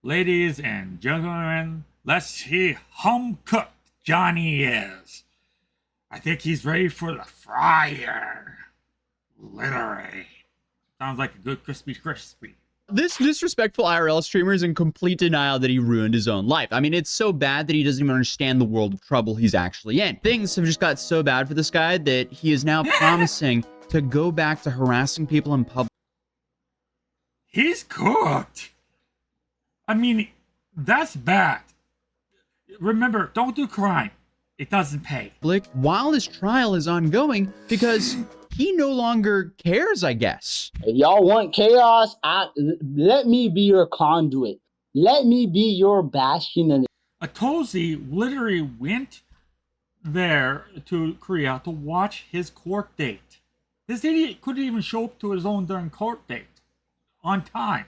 Ladies and gentlemen, let's see how cooked Johnny is. I think he's ready for the fryer. Literally. Sounds like a good crispy. This disrespectful IRL streamer is in complete denial that he ruined his own life. I mean, it's so bad that he doesn't even understand the world of trouble he's actually in. Things have just got so bad for this guy that he is now promising to go back to harassing people in public. He's cooked. I mean, that's bad. Remember, don't do crime. It doesn't pay. While his trial is ongoing because he no longer cares, I guess. If y'all want chaos, let me be your conduit. Let me be your bastion of Atozy literally went there to Korea to watch his court date. This idiot couldn't even show up to his own darn court date on time.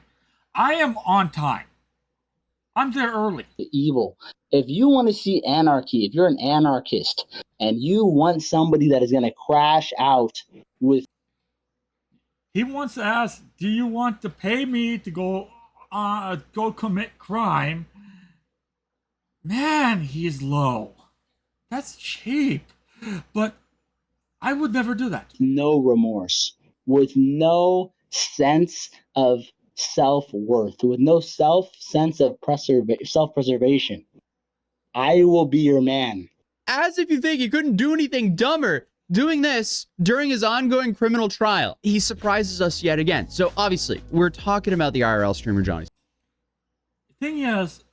I am on time. I'm there early. evil. If you want to see anarchy, if you're an anarchist and you want somebody that is going to crash out with... He wants to ask, do you want to pay me to go commit crime? Man, he's low. That's cheap. But I would never do that. No remorse, with no sense of self-worth, with no sense of self-preservation. I will be your man. As if you think he couldn't do anything dumber doing this during his ongoing criminal trial. He surprises us yet again. So obviously, we're talking about the IRL streamer Johnny. The thing is,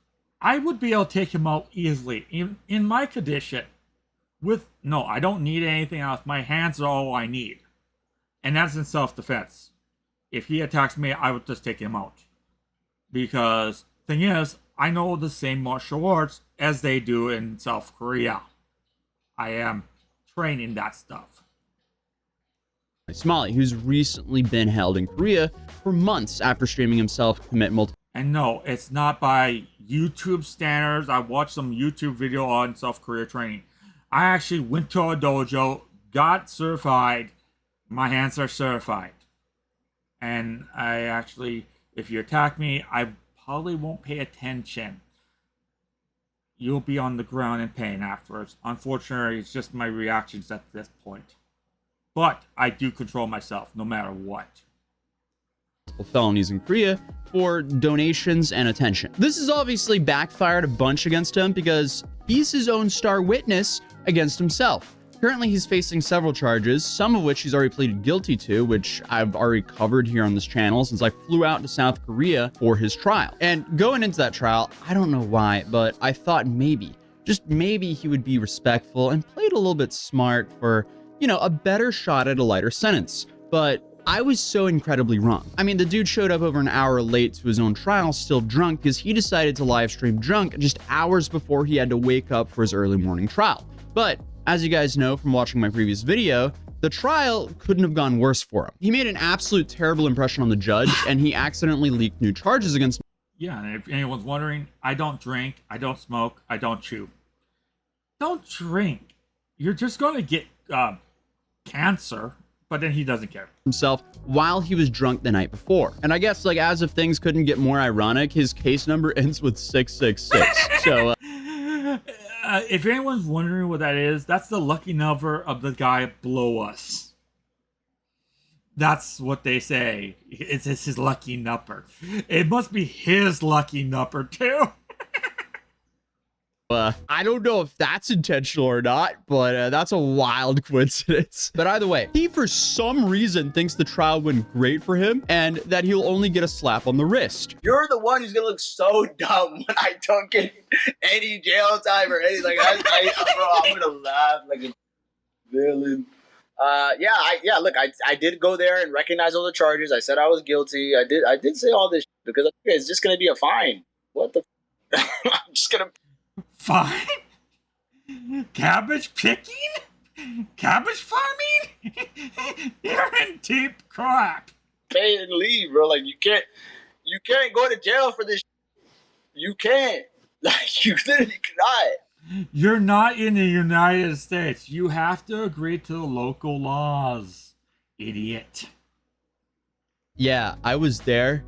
I would be able to take him out easily in my condition. No, I don't need anything else. My hands are all I need. And that's in self-defense. If he attacks me, I would just take him out. Because, thing is, I know the same martial arts as they do in South Korea. I am training that stuff. Somali, who's recently been held in Korea for months after streaming himself commit multiple... And no, it's not by YouTube standards. I watched some YouTube video on South Korea training. I actually went to a dojo, got certified. My hands are certified. And I actually, if you attack me, I probably won't pay attention. You'll be on the ground in pain afterwards. Unfortunately, it's just my reactions at this point. But I do control myself, no matter what. Felonies in Korea for donations and attention. This has obviously backfired a bunch against him because he's his own star witness against himself. Currently, he's facing several charges, some of which he's already pleaded guilty to, which I've already covered here on this channel since I flew out to South Korea for his trial. And going into that trial, I don't know why, but I thought maybe, just maybe he would be respectful and played a little bit smart for, you know, a better shot at a lighter sentence. But I was so incredibly wrong. I mean, the dude showed up over an hour late to his own trial, still drunk, because he decided to live stream drunk just hours before he had to wake up for his early morning trial. But as you guys know from watching my previous video, the trial couldn't have gone worse for him. He made an absolute terrible impression on the judge, and he accidentally leaked new charges against him. Yeah, and if anyone's wondering, I don't drink, I don't smoke, I don't chew. Don't drink. You're just going to get cancer. But then he doesn't care. Himself while he was drunk the night before. And I guess, like, as if things couldn't get more ironic, his case number ends with 666. So, if anyone's wondering what that is, that's the lucky number of the guy below us. That's what they say. It's his lucky number. It must be his lucky number, too. I don't know if that's intentional or not, but that's a wild coincidence. But either way, he for some reason thinks the trial went great for him and that he'll only get a slap on the wrist. You're the one who's gonna look so dumb when I don't get any jail time or anything. Like, I'm gonna laugh like a villain. Look, I did go there and recognize all the charges. I said I was guilty. I did say all this because I think it's just gonna be a fine. What the? I'm just gonna. Fine? Cabbage picking? Cabbage farming? You're in deep crap. Pay and leave, bro. Like, you can't go to jail for this. You can't. Like, you literally cannot. You're not in the United States. You have to agree to the local laws, idiot. Yeah, I was there.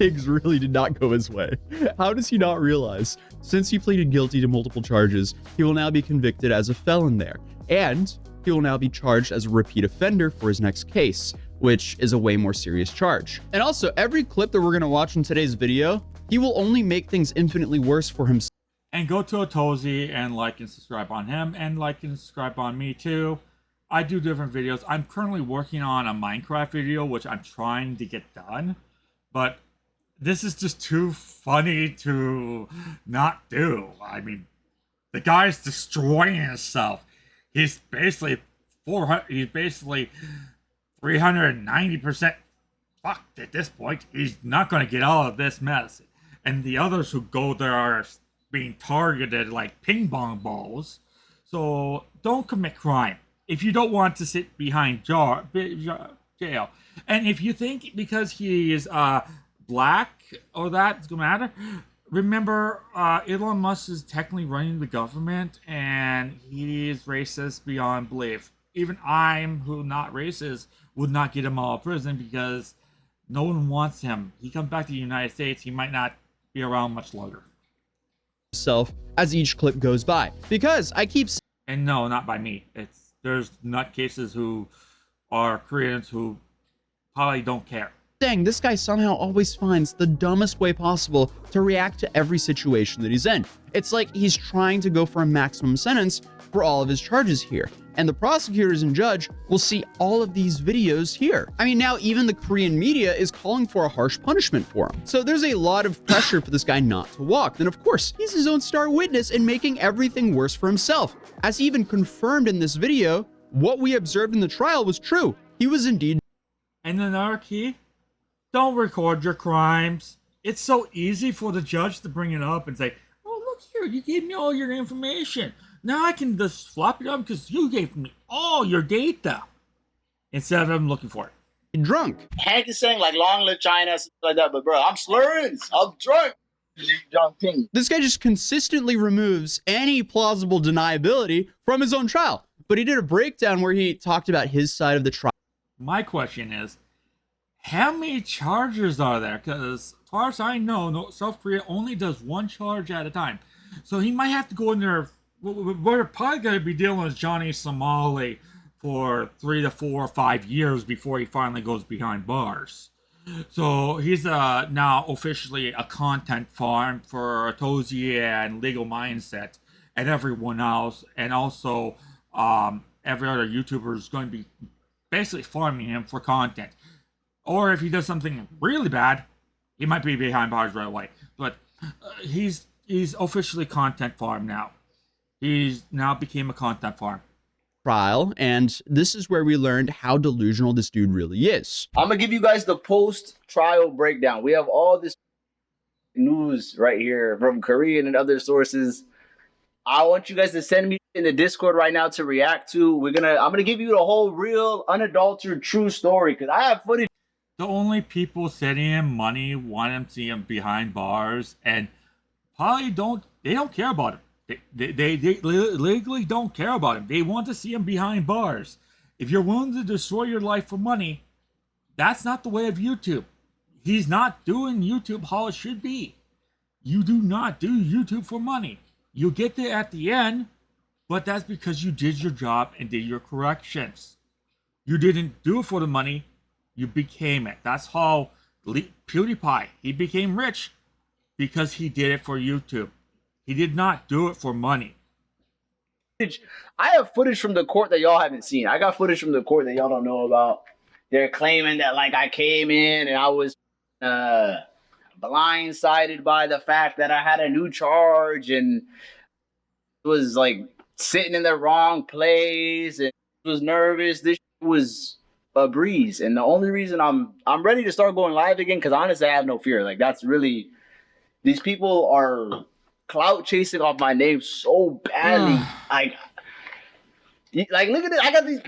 things really did not go his way. How does he not realize? Since he pleaded guilty to multiple charges, he will now be convicted as a felon there, and he will now be charged as a repeat offender for his next case, which is a way more serious charge. And also, every clip that we're going to watch in today's video, he will only make things infinitely worse for himself. And go to Atozy and like and subscribe on him, and like and subscribe on me too. I do different videos. I'm currently working on a Minecraft video, which I'm trying to get done, but this is just too funny to not do. I mean, the guy's destroying himself. He's basically 390% fucked at this point. He's not going to get out of this mess. And the others who go there are being targeted like ping pong balls. So don't commit crime if you don't want to sit behind jail. And if you think because he is black or that it's gonna matter, remember Elon Musk is technically running the government and he is racist beyond belief. Even I'm, who not racist, would not get him out of prison because no one wants him. He comes back to the United States, he might not be around much longer. As each clip goes by, because I keep And no, not by me. There's nutcases who are Koreans who probably don't care. saying this guy somehow always finds the dumbest way possible to react to every situation that he's in. It's like he's trying to go for a maximum sentence for all of his charges here. And the prosecutors and judge will see all of these videos here. I mean, now even the Korean media is calling for a harsh punishment for him. So there's a lot of pressure for this guy not to walk. Then of course, he's his own star witness in making everything worse for himself. As he even confirmed in this video, what we observed in the trial was true. He was indeed. And another key, don't record your crimes. It's so easy for the judge to bring it up and say, oh, look here, you gave me all your information. Now I can just flop it up because you gave me all your data. Instead of him looking for it. Drunk. Hank is saying like long live China, something like that, but bro, I'm slurring. I'm drunk. This guy just consistently removes any plausible deniability from his own trial. But he did a breakdown where he talked about his side of the trial. My question is, how many charges are there? Because as far as I know, South Korea only does one charge at a time. So he might have to go in there. We're probably going to be dealing with Johnny Somali for 3 to 4 or 5 years before he finally goes behind bars. So he's now officially a content farm for Atozy and Legal Mindset and everyone else. And also every other YouTuber is going to be basically farming him for content. Or if he does something really bad, he might be behind bars right away. But he's officially content farm now. He's now became a content farm. Trial, and this is where we learned how delusional this dude really is. I'm gonna give you guys the post-trial breakdown. We have all this news right here from Korean and other sources. I want you guys to send me in the Discord right now to react to. I'm gonna give you the whole real, unadulterated, true story because I have footage. The only people sending him money want him to see him behind bars, and probably don't care about him. They legally don't care about him. They want to see him behind bars. If you're willing to destroy your life for money, that's not the way of YouTube. He's not doing YouTube how it should be. You do not do YouTube for money. You get there at the end, but that's because you did your job and did your corrections. You didn't do it for the money. You became it. That's how PewDiePie, he became rich because he did it for YouTube. He did not do it for money. I have footage from the court that y'all haven't seen. I got footage from the court that y'all don't know about. They're claiming that like I came in and I was blindsided by the fact that I had a new charge and was like sitting in the wrong place and was nervous. This was a breeze, and the only reason I'm ready to start going live again because honestly I have no fear. Like that's really, these people are clout chasing off my name so badly. like look at this. I got these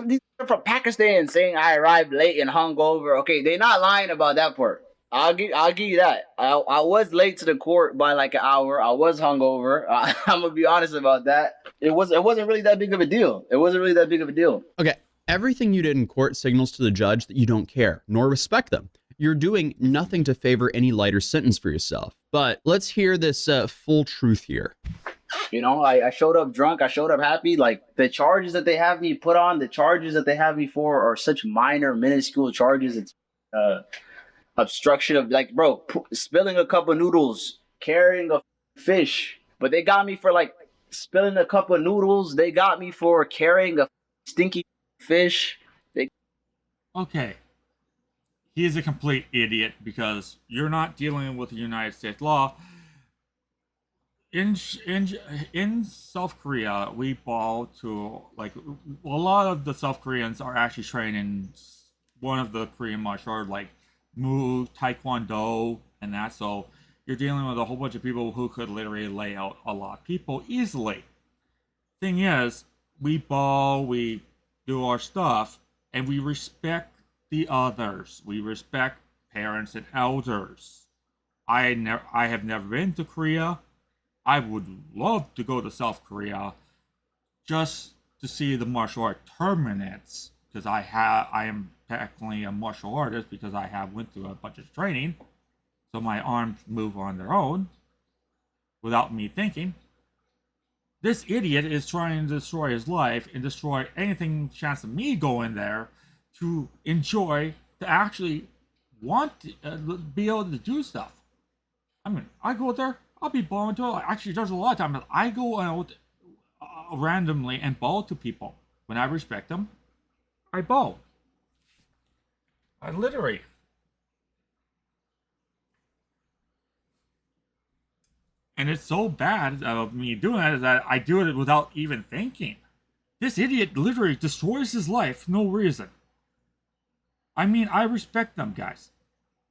these are from Pakistan saying I arrived late and hungover. Okay, they're not lying about that part. I'll give you that. I was late to the court by like an hour. I was hungover. I'm gonna be honest about that. It wasn't really that big of a deal. It wasn't really that big of a deal. Okay, everything you did in court signals to the judge that you don't care nor respect them. you're doing nothing to favor any lighter sentence for yourself. But let's hear this full truth here. You know, I showed up drunk. I showed up happy. Like, the charges that they have me put on, the charges that they have me for are such minor, minuscule charges. It's obstruction of, like, bro, spilling a cup of noodles, carrying a fish. But they got me for, like, spilling a cup of noodles. They got me for carrying a stinky fish. Okay. He is a complete idiot because you're not dealing with the United States law. In South Korea, we bow to, like, a lot of the South Koreans are actually trained in one of the Korean martial arts, like Mu, Taekwondo, and that. So you're dealing with a whole bunch of people who could literally lay out a lot of people easily. Thing is, we bow, we do our stuff, and we respect the others. We respect parents and elders. I have never been to Korea. I would love to go to South Korea just to see the martial art tournaments, because I am technically a martial artist because I have went through a bunch of training, so my arms move on their own without me thinking. This idiot is trying to destroy his life and destroy anything chance of me going there to enjoy, to actually want to be able to do stuff. I mean, I go there, I'll be bowing to it. Actually, there's a lot of times I go out randomly and bow to people. When I respect them, I bow. I literally. And it's so bad of me doing that that I do it without even thinking. This idiot literally destroys his life for no reason. I mean, I respect them, guys.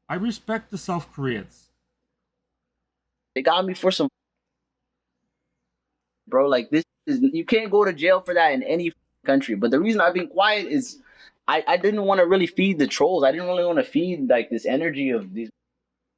I respect the South Koreans. They got me for some, bro. Like, this is, you can't go to jail for that in any country. But the reason I've been quiet is I didn't want to really feed the trolls. I didn't really want to feed, like, this energy of these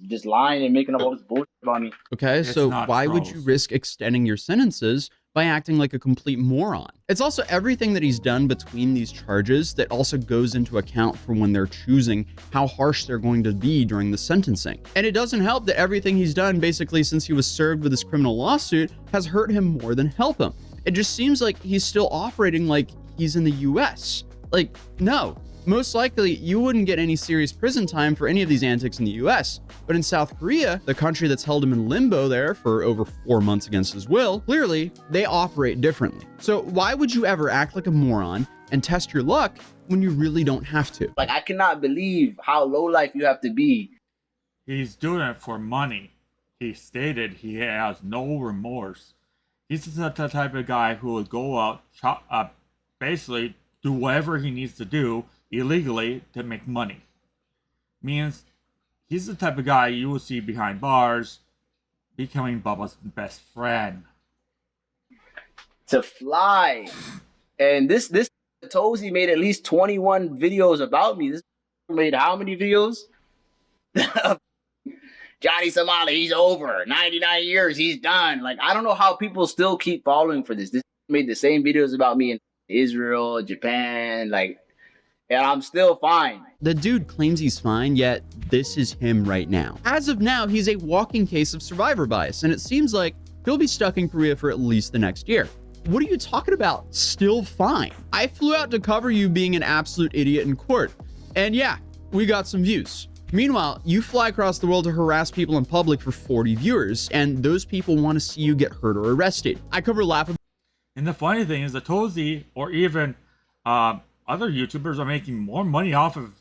just lying and making up all this bullshit about me. Okay, It's so not why would trolls. you risk extending your sentences by acting like a complete moron? It's also everything that he's done between these charges that also goes into account for when they're choosing how harsh they're going to be during the sentencing. And it doesn't help that everything he's done basically since he was served with his criminal lawsuit has hurt him more than help him. It just seems like he's still operating like he's in the US. Like, no. Most likely, you wouldn't get any serious prison time for any of these antics in the US. But in South Korea, the country that's held him in limbo there for over 4 months against his will, clearly, they operate differently. So why would you ever act like a moron and test your luck when you really don't have to? Like, I cannot believe how low life you have to be. He's doing it for money. He stated he has no remorse. He's the type of guy who would go out, basically do whatever he needs to do illegally to make money. Means he's the type of guy you will see behind bars, becoming Bubba's best friend. To fly. And this Atozy made at least 21 videos about me. This made how many videos? Johnny Somali, he's over. 99 years, he's done. Like, I don't know how people still keep following for this. This made the same videos about me in Israel, Japan, like, and I'm still fine. The dude claims he's fine, yet this is him right now. As of now, he's a walking case of survivor bias, and it seems like he'll be stuck in Korea for at least the next year. What are you talking about? Still fine. I flew out to cover you being an absolute idiot in court. And yeah, we got some views. Meanwhile, you fly across the world to harass people in public for 40 viewers, and those people want to see you get hurt or arrested. I cover laughable. And the funny thing is, Atozy or even other YouTubers are making more money off of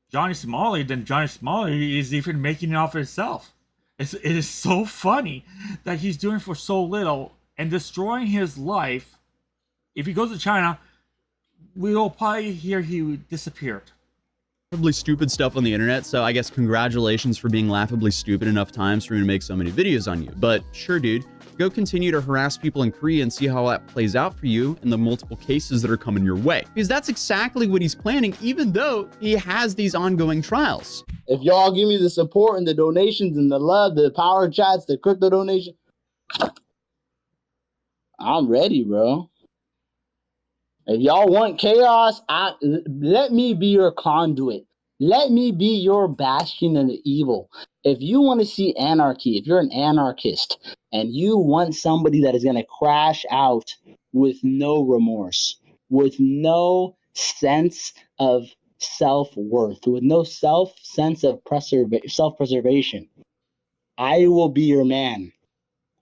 Johnny Somali than Johnny Somali is even making it off himself. It is so funny that he's doing for so little and destroying his life. If he goes to China, we'll probably hear he disappeared. Laughably stupid stuff on the internet, so I guess congratulations for being laughably stupid enough times for me to make so many videos on you. But sure, dude, go continue to harass people in Korea and see how that plays out for you in the multiple cases that are coming your way. Because that's exactly what he's planning, even though he has these ongoing trials. If y'all give me the support and the donations and the love, the power chats, the crypto donation, I'm ready, bro. If y'all want chaos, let me be your conduit. Let me be your bastion of the evil. If you want to see anarchy, if you're an anarchist and you want somebody that is going to crash out with no remorse, with no sense of self-worth, with no sense of self-preservation, I will be your man.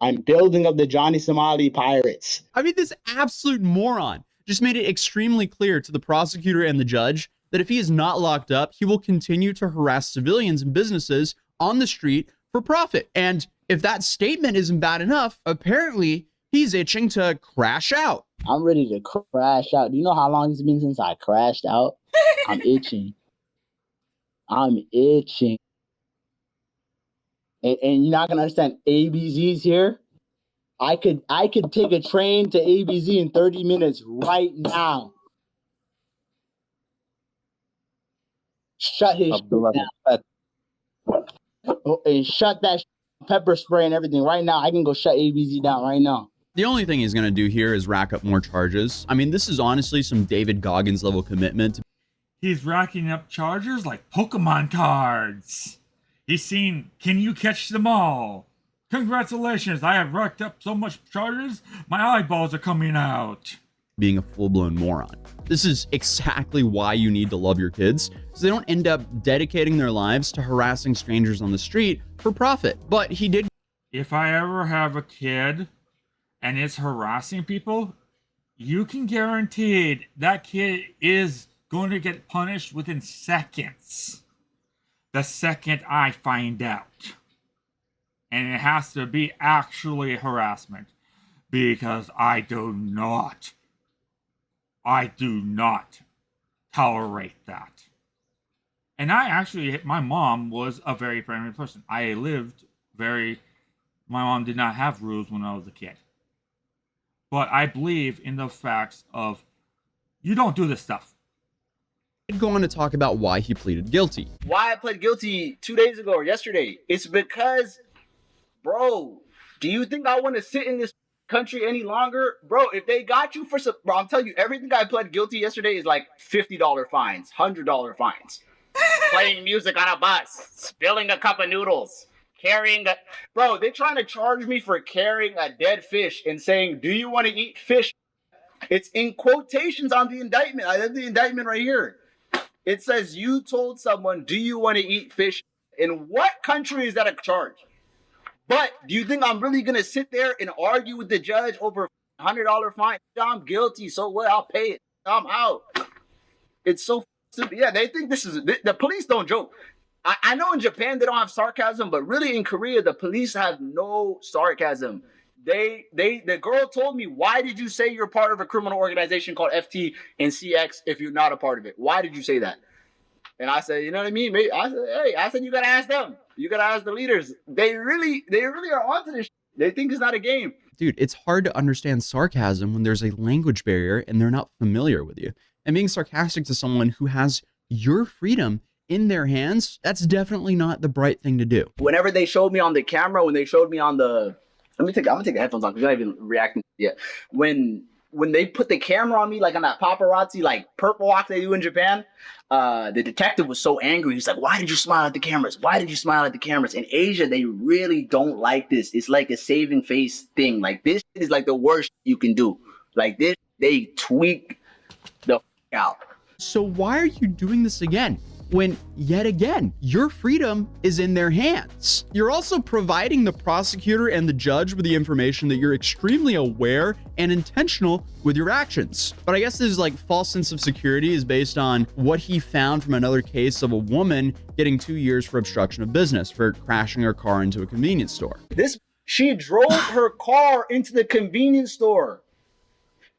I'm building up the Johnny Somali pirates. I mean, this absolute moron just made it extremely clear to the prosecutor and the judge that if he is not locked up, he will continue to harass civilians and businesses on the street for profit. And if that statement isn't bad enough, apparently he's itching to crash out. I'm ready to crash out. Do you know how long it's been since I crashed out? I'm itching. I'm itching. And you're not gonna understand ABZ's here. I could take a train to ABZ in 30 minutes right now. Shut his shit down. Oh, and shut that pepper spray and everything right now. I can go shut ABZ down right now. The only thing he's going to do here is rack up more charges. I mean, this is honestly some David Goggins level commitment. He's racking up charges like Pokemon cards. He's seen, can you catch them all? Congratulations, I have racked up so much charges, my eyeballs are coming out. Being a full-blown moron. This is exactly why you need to love your kids, so they don't end up dedicating their lives to harassing strangers on the street for profit. But he did. If I ever have a kid and it's harassing people, you can guarantee that kid is going to get punished within seconds. The second I find out. And it has to be actually harassment. Because I do not tolerate that. And my mom was a very friendly person. My mom did not have rules when I was a kid. But I believe in the facts of, you don't do this stuff. Go on to talk about why he pleaded guilty. Why I pled guilty 2 days ago or yesterday? It's because, bro, do you think I want to sit in this country any longer? Bro, if they got you for some, bro, I'm telling you, everything I pled guilty yesterday is like $50 fines, $100 fines. Playing music on a bus, spilling a cup of noodles, bro, they're trying to charge me for carrying a dead fish and saying, do you want to eat fish? It's in quotations on the indictment. I have the indictment right here. It says you told someone, do you want to eat fish? In what country is that a charge? But do you think I'm really going to sit there and argue with the judge over a $100 fine? I'm guilty, so what? I'll pay it. I'm out. It's so stupid. Yeah, they think this is... The police don't joke. I know in Japan they don't have sarcasm, but really in Korea, the police have no sarcasm. The girl told me, why did you say you're part of a criminal organization called FT and CX if you're not a part of it? Why did you say that? And I said, you know what I mean? I said, you gotta ask them. You gotta ask the leaders. They really are onto this. They think it's not a game. Dude, it's hard to understand sarcasm when there's a language barrier and they're not familiar with you. And being sarcastic to someone who has your freedom in their hands, that's definitely not the bright thing to do. Whenever they showed me on the camera, when they showed me on the... I'm gonna take the headphones on because you're not even reacting yet. When they put the camera on me, like on that paparazzi, like purple walk they do in Japan, the detective was so angry. He's like, why did you smile at the cameras? Why did you smile at the cameras? In Asia, they really don't like this. It's like a saving face thing. Like, this is like the worst you can do. Like, this, they tweak the f out. So why are you doing this again? When, yet again, your freedom is in their hands. You're also providing the prosecutor and the judge with the information that you're extremely aware and intentional with your actions. But I guess this like false sense of security is based on what he found from another case of a woman getting 2 years for obstruction of business for crashing her car into a convenience store. She drove her car into the convenience store.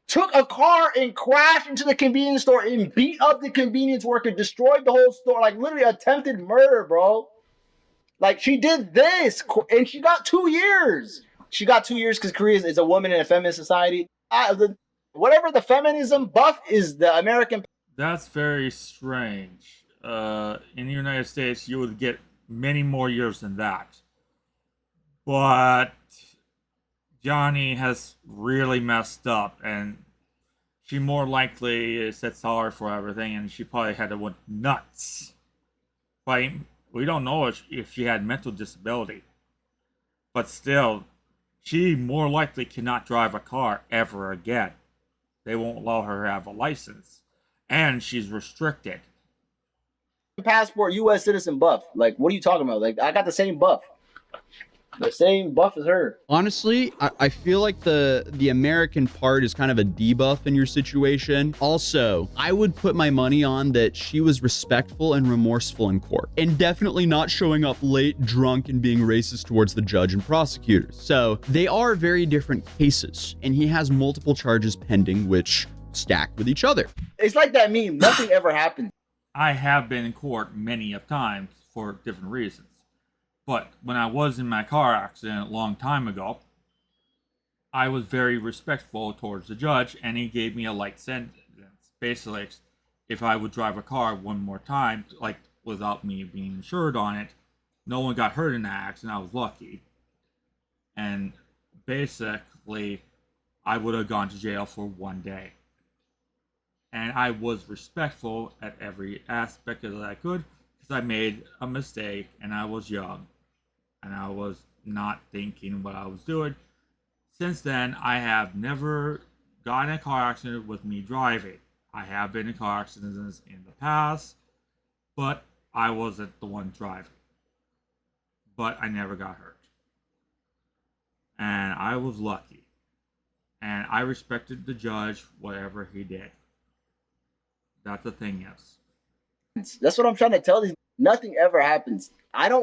Took a car and crashed into the convenience store and beat up the convenience worker, destroyed the whole store, like literally attempted murder, bro. Like, she did this and she got 2 years. She got 2 years because Korea is a woman in a feminist society. Whatever the feminism buff is, the American. That's very strange. In the United States, you would get many more years than that. But Johnny has really messed up, and she more likely said sorry for everything, and she probably had to went nuts But we don't know if she had mental disability. But still, she more likely cannot drive a car ever again. They won't allow her to have a license. And she's restricted. Passport, U.S. citizen buff. Like, what are you talking about? Like, I got the same buff. The same buff as her. Honestly, I feel like the American part is kind of a debuff in your situation. Also, I would put my money on that she was respectful and remorseful in court, and definitely not showing up late, drunk, and being racist towards the judge and prosecutors. So they are very different cases, and he has multiple charges pending, which stack with each other. It's like that meme. Nothing ever happened. I have been in court many of times for different reasons. But when I was in my car accident a long time ago, I was very respectful towards the judge, and he gave me a light sentence. Basically, if I would drive a car one more time, like without me being insured on it, no one got hurt in that accident. I was lucky. And basically, I would have gone to jail for 1 day. And I was respectful at every aspect that I could, because I made a mistake and I was young and I was not thinking what I was doing. Since then, I have never gotten in a car accident with me driving. I have been in car accidents in the past, but I wasn't the one driving. But I never got hurt. And I was lucky. And I respected the judge, whatever he did. That's the thing, yes. That's what I'm trying to tell these. Nothing ever happens. I'm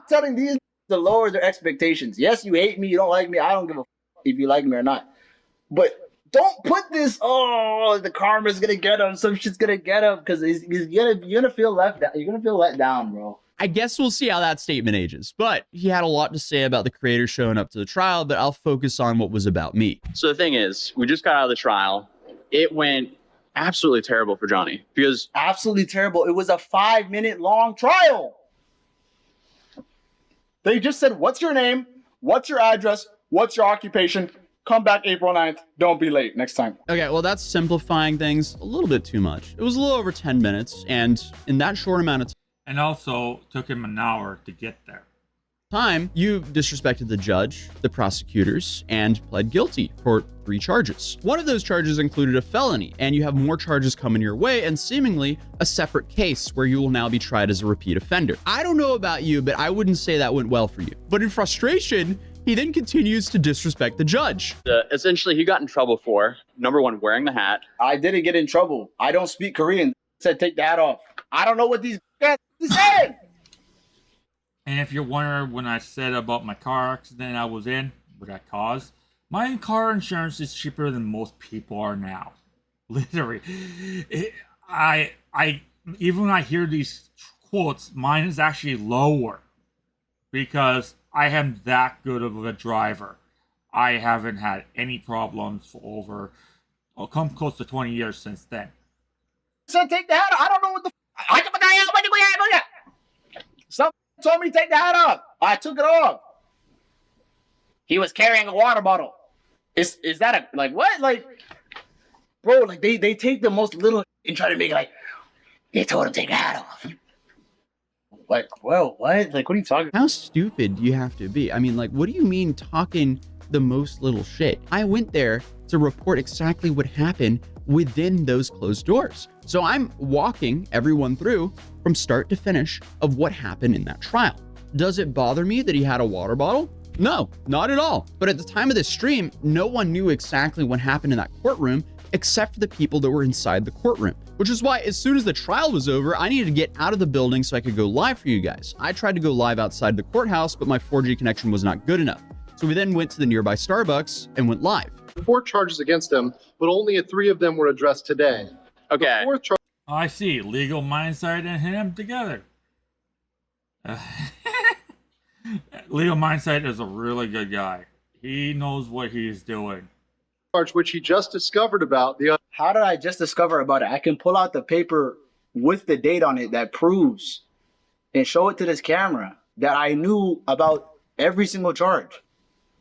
telling these to lower their expectations. Yes, you hate me, you don't like me. I don't give a if you like me or not. But don't put this. Oh, the karma's gonna get him. Some shit's gonna get him because you're gonna feel left down. You're gonna feel let down, bro. I guess we'll see how that statement ages, but he had a lot to say about the creator showing up to the trial, but I'll focus on what was about me. So the thing is, we just got out of the trial. It went absolutely terrible for Johnny because Absolutely terrible. It was a 5-minute long trial. They just said, what's your name? What's your address? What's your occupation? Come back April 9th. Don't be late next time. Okay, well, that's simplifying things a little bit too much. It was a little over 10 minutes, and in that short amount of And also took him an hour to get there. time, you disrespected the judge, the prosecutors, and pled guilty for 3 charges. One of those charges included a felony, and you have more charges coming your way, and seemingly a separate case where you will now be tried as a repeat offender. I don't know about you, but I wouldn't say that went well for you. But in frustration, he then continues to disrespect the judge. essentially he got in trouble for, number one, wearing the hat. I didn't get in trouble. I don't speak Korean. Said take the hat off. I don't know what these guys said. And if you're wondering when I said about my car accident I was in, what I caused, my car insurance is cheaper than most people are now. Literally. I even when I hear these quotes, mine is actually lower. Because I am that good of a driver. I haven't had any problems for over, come close to 20 years since then. Said take the hat off. I don't know what the Someone told me to take the hat off. I took it off. He was carrying a water bottle. Is that a like what? Like bro, like they take the most little and try to make it like they told him to take the hat off. Like, well, what? Like, what are you talking about? How stupid do you have to be? I mean, like, what do you mean talking the most little shit? I went there to report exactly what happened within those closed doors. So I'm walking everyone through from start to finish of what happened in that trial. Does it bother me that he had a water bottle? No, not at all. But at the time of this stream, no one knew exactly what happened in that courtroom except for the people that were inside the courtroom, which is why as soon as the trial was over, I needed to get out of the building so I could go live for you guys. I tried to go live outside the courthouse, but my 4G connection was not good enough. So we then went to the nearby Starbucks and went live. 4 charges against him, but only 3 of them were addressed today. Okay. The 4th charge I see. Legal Mindsight and him together. Legal Mindsight is a really good guy. He knows what he's doing. which he just discovered about the How did I just discover about it? I can pull out the paper with the date on it that proves and show it to this camera that I knew about every single charge.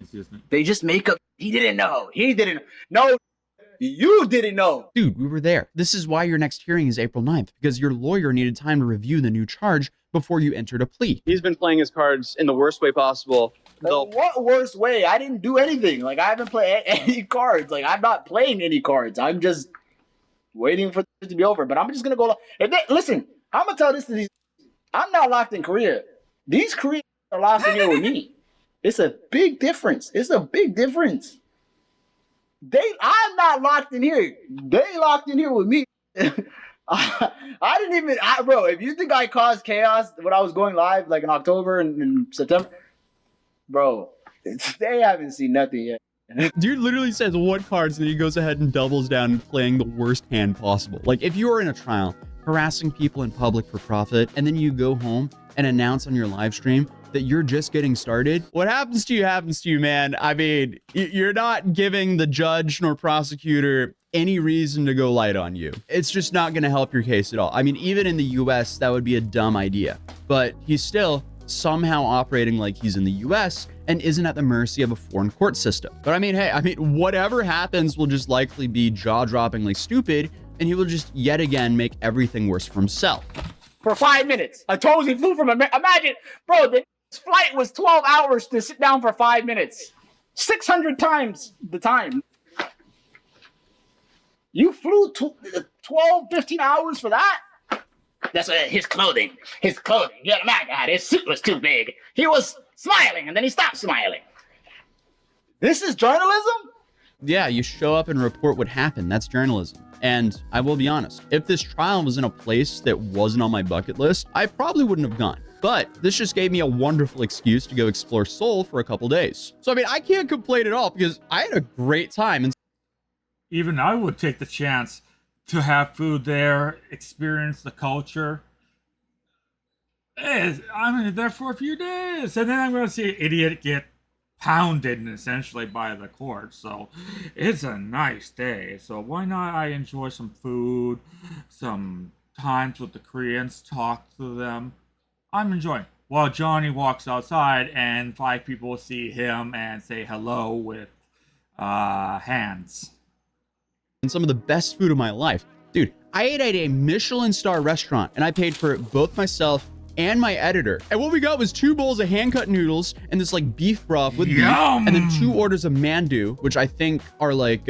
Excuse me. They just make up. He didn't know. He didn't. No, You didn't know. Dude, we were there. This is why your next hearing is April 9th, because your lawyer needed time to review the new charge before you entered a plea. He's been playing his cards in the worst way possible. What worst way? I didn't do anything. Like, I haven't played any cards. Like, I'm not playing any cards. I'm just waiting for it to be over. But I'm just gonna go. Listen, I'm gonna tell this to these. I'm not locked in Korea. These Koreans are locked in here with me. It's a big difference. It's a big difference. I'm not locked in here. They locked in here with me. I didn't even, bro. If you think I caused chaos when I was going live, like in October and in September, bro, they haven't seen nothing yet. Dude literally says what cards, and then he goes ahead and doubles down and playing the worst hand possible. Like, if you are in a trial harassing people in public for profit, and then you go home and announce on your live stream that you're just getting started, what happens to you, man. I mean, you're not giving the judge nor prosecutor any reason to go light on you. It's just not going to help your case at all. I mean, even in the US, that would be a dumb idea, but he's still somehow operating like he's in the US and isn't at the mercy of a foreign court system. But I mean, hey, whatever happens will just likely be jaw-droppingly stupid, and he will just yet again make everything worse for himself. For 5 minutes, Atozy flew from imagine, bro, the flight was 12 hours to sit down for 5 minutes. 600 times the time. You flew 12, 15 hours for that? That's his clothing. His clothing. Yeah, my God, his suit was too big. He was smiling, and then he stopped smiling. This is journalism? Yeah, you show up and report what happened. That's journalism. And I will be honest, if this trial was in a place that wasn't on my bucket list, I probably wouldn't have gone. But this just gave me a wonderful excuse to go explore Seoul for a couple days. So, I mean, I can't complain at all because I had a great time. And Even I would take the chance to have food there, experience the culture. I'm there for a few days, and then I'm going to see an idiot get pounded essentially by the court. So it's a nice day. So why not I enjoy some food, some times with the Koreans, talk to them. I'm enjoying. While Johnny walks outside and 5 people see him and say hello with hands. some of the best food of my life. Dude, I ate at a Michelin star restaurant, and I paid for it both myself and my editor. And what we got was 2 bowls of hand-cut noodles and this like beef broth with beef, and then 2 orders of mandu, which I think are like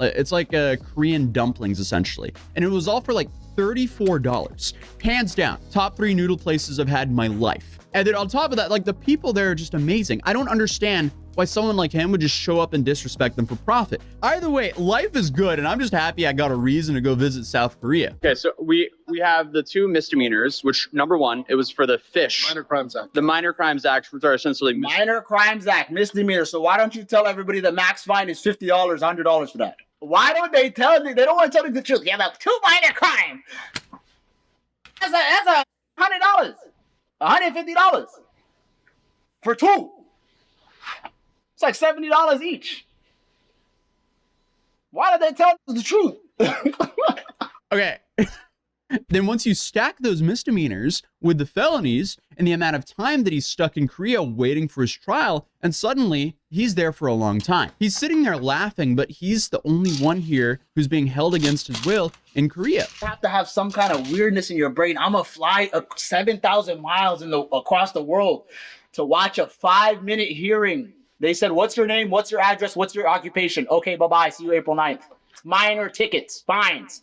it's like Korean dumplings essentially. And it was all for like $34. Hands down, top 3 noodle places I've had in my life. And then on top of that, like the people there are just amazing. I don't understand why someone like him would just show up and disrespect them for profit. Either way, life is good, and I'm just happy I got a reason to go visit South Korea. Okay, so we have the 2 misdemeanors, which number 1, it was for the fish. Minor Crimes Act. The Minor Crimes Act, which are essentially Minor Crimes Act, misdemeanor. So why don't you tell everybody the max fine is $50, $100 for that? Why don't they tell me? They don't want to tell me the truth. You have 2 minor crimes. That's $100, $150 for 2. It's like $70 each. Why don't they tell us the truth? Okay. Then once you stack those misdemeanors with the felonies and the amount of time that he's stuck in Korea waiting for his trial, and suddenly he's there for a long time. He's sitting there laughing, but he's the only one here who's being held against his will in Korea. You have to have some kind of weirdness in your brain. I'm gonna fly 7,000 miles across the world to watch a 5-minute hearing. They said, what's your name? What's your address? What's your occupation? Okay, bye-bye. See you April 9th. Minor tickets, fines.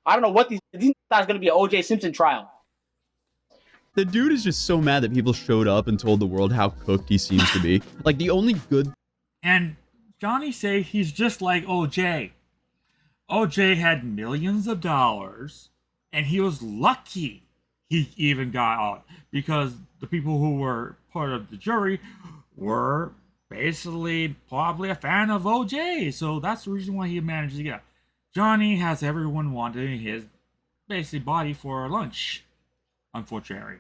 I don't know what these thought it's going to be an O.J. Simpson trial. The dude is just so mad that people showed up and told the world how cooked he seems to be. Like, the only good... And Johnny say he's just like OJ. OJ had millions of dollars, and he was lucky he even got out, because the people who were part of the jury were basically probably a fan of OJ. So that's the reason why he managed to get out. Johnny has everyone wanting his basically body for lunch, unfortunately.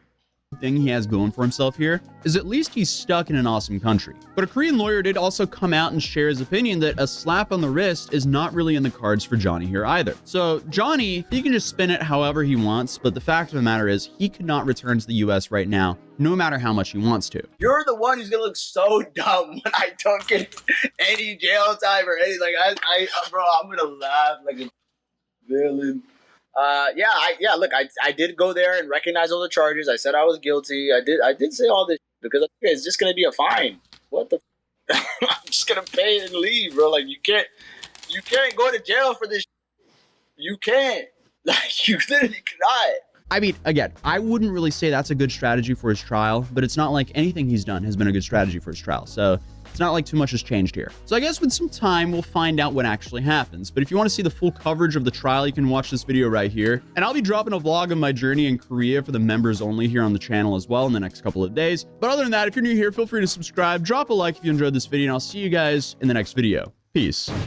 thing he has going for himself here is at least he's stuck in an awesome country. But a Korean lawyer did also come out and share his opinion that a slap on the wrist is not really in the cards for Johnny here either. So Johnny, he can just spin it however he wants, but the fact of the matter is he could not return to the US right now, no matter how much he wants to. You're the one who's gonna look so dumb when I don't get any jail time or anything. Like bro, I'm gonna laugh like a villain. Look, I did go there and recognize all the charges. I said I was guilty. I did say all this because it's just gonna be a fine. What the? I'm just gonna pay it and leave, bro. Like you can't go to jail for this. You can't. Like you literally cannot. I mean, again, I wouldn't really say that's a good strategy for his trial, but it's not like anything he's done has been a good strategy for his trial. So it's not like too much has changed here. So I guess with some time, we'll find out what actually happens. But if you want to see the full coverage of the trial, you can watch this video right here. And I'll be dropping a vlog of my journey in Korea for the members only here on the channel as well in the next couple of days. But other than that, if you're new here, feel free to subscribe, drop a like if you enjoyed this video, and I'll see you guys in the next video. Peace.